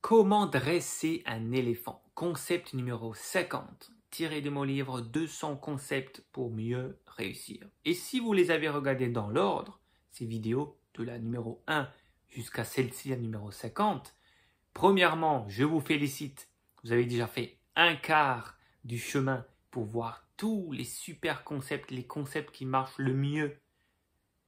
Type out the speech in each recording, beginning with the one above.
Comment dresser un éléphant? Concept numéro 50, tiré de mon livre 200 concepts pour mieux réussir. Et si vous les avez regardés dans l'ordre, ces vidéos de la numéro 1 jusqu'à celle-ci, la numéro 50, premièrement, je vous félicite. Vous avez déjà fait un quart du chemin pour voir tous les super concepts, les concepts qui marchent le mieux.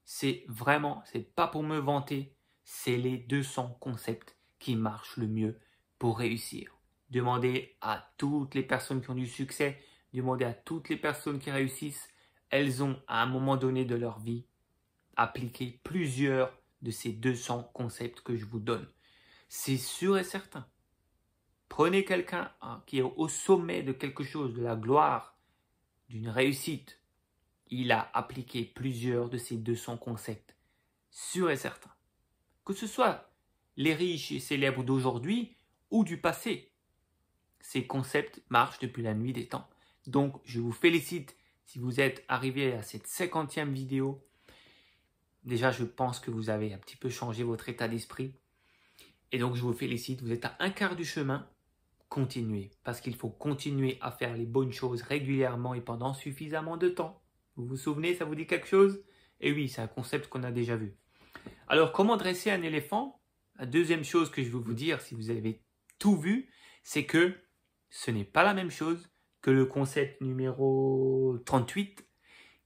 C'est vraiment, c'est pas pour me vanter, c'est les 200 concepts qui marchent le mieux pour réussir. Demandez à toutes les personnes qui ont du succès, demandez à toutes les personnes qui réussissent. Elles ont, à un moment donné de leur vie, appliqué plusieurs de ces 200 concepts que je vous donne. C'est sûr et certain. Prenez quelqu'un qui est au sommet de quelque chose, de la gloire, d'une réussite. Il a appliqué plusieurs de ces 200 concepts. Sûr et certain. Que ce soit les riches et célèbres d'aujourd'hui ou du passé. Ces concepts marchent depuis la nuit des temps. Donc, je vous félicite si vous êtes arrivé à cette 50e vidéo. Déjà, je pense que vous avez un petit peu changé votre état d'esprit. Et donc, je vous félicite. Vous êtes à un quart du chemin. Continuez. Parce qu'il faut continuer à faire les bonnes choses régulièrement et pendant suffisamment de temps. Vous vous souvenez, ça vous dit quelque chose? Et oui, c'est un concept qu'on a déjà vu. Alors, comment dresser un éléphant? La deuxième chose que je veux vous dire, si vous avez tout vu, c'est que ce n'est pas la même chose que le concept numéro 38,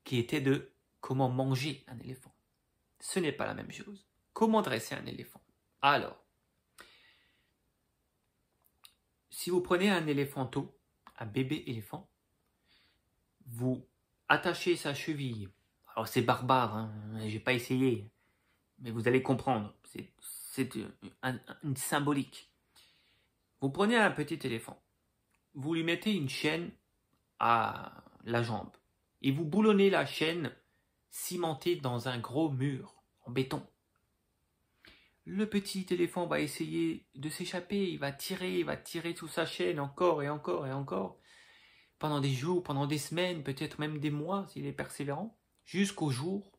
qui était de comment manger un éléphant. Ce n'est pas la même chose. Comment dresser un éléphant? Alors, si vous prenez un éléphanteau, un bébé éléphant, vous attachez sa cheville. Alors, c'est barbare, hein, je n'ai pas essayé. Mais vous allez comprendre, c'est une symbolique. Vous prenez un petit éléphant, vous lui mettez une chaîne à la jambe et vous boulonnez la chaîne cimentée dans un gros mur en béton. Le petit éléphant va essayer de s'échapper, il va tirer sous sa chaîne encore et encore et encore, pendant des jours, pendant des semaines, peut-être même des mois s'il est persévérant, jusqu'au jour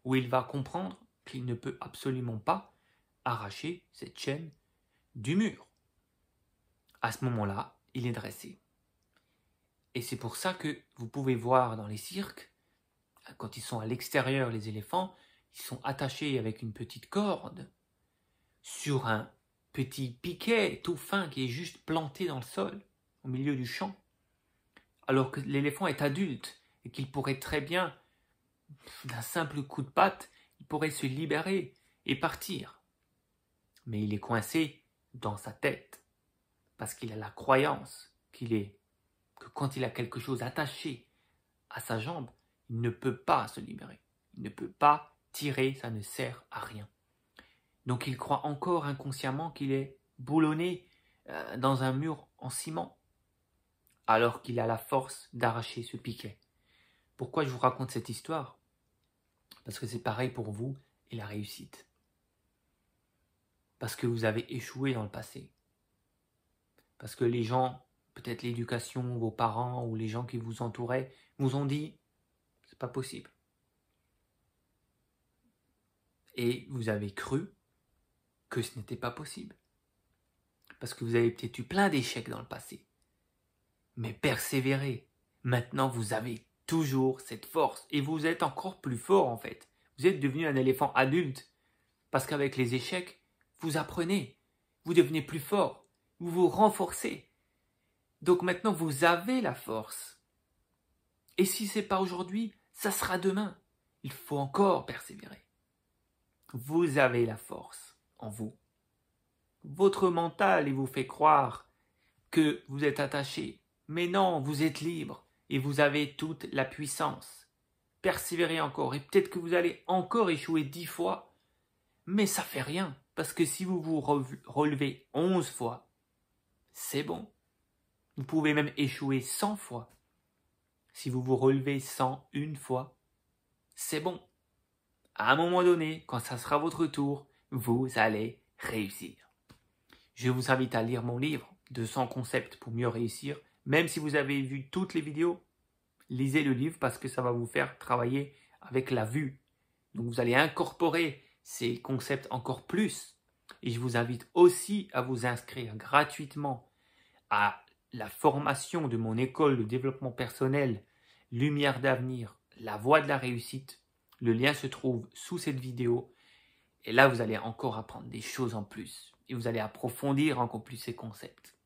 où il va comprendre qu'il ne peut absolument pas arracher cette chaîne du mur. À ce moment-là, il est dressé. Et c'est pour ça que vous pouvez voir dans les cirques, quand ils sont à l'extérieur, les éléphants, ils sont attachés avec une petite corde sur un petit piquet tout fin qui est juste planté dans le sol, au milieu du champ. Alors que l'éléphant est adulte et qu'il pourrait très bien, d'un simple coup de patte, il pourrait se libérer et partir. Mais il est coincé dans sa tête parce qu'il a la croyance que quand il a quelque chose attaché à sa jambe, il ne peut pas se libérer. Il ne peut pas tirer, ça ne sert à rien. Donc il croit encore inconsciemment qu'il est boulonné dans un mur en ciment, alors qu'il a la force d'arracher ce piquet. Pourquoi je vous raconte cette histoire? Parce que c'est pareil pour vous et la réussite. Parce que vous avez échoué dans le passé. Parce que les gens, peut-être l'éducation, vos parents ou les gens qui vous entouraient, vous ont dit « c'est pas possible ». Et vous avez cru que ce n'était pas possible. Parce que vous avez peut-être eu plein d'échecs dans le passé. Mais persévérez. Maintenant, vous avez toujours cette force. Et vous êtes encore plus fort en fait. Vous êtes devenu un éléphant adulte. Parce qu'avec les échecs, vous apprenez. Vous devenez plus fort. Vous vous renforcez. Donc maintenant, vous avez la force. Et si ce n'est pas aujourd'hui, ça sera demain. Il faut encore persévérer. Vous avez la force en vous. Votre mental il vous fait croire que vous êtes attaché. Mais non, vous êtes libre et vous avez toute la puissance. Persévérez encore et peut-être que vous allez encore échouer 10 fois. Mais ça fait rien parce que si vous vous relevez 11 fois, c'est bon. Vous pouvez même échouer 100 fois. Si vous vous relevez 101 fois, c'est bon. À un moment donné, quand ça sera votre tour, vous allez réussir. Je vous invite à lire mon livre, 200 concepts pour mieux réussir. Même si vous avez vu toutes les vidéos, lisez le livre parce que ça va vous faire travailler avec la vue. Donc vous allez incorporer ces concepts encore plus. Et je vous invite aussi à vous inscrire gratuitement à la formation de mon école de développement personnel Lumière d'avenir, la voie de la réussite. Le lien se trouve sous cette vidéo. Et là, vous allez encore apprendre des choses en plus. Et vous allez approfondir encore plus ces concepts.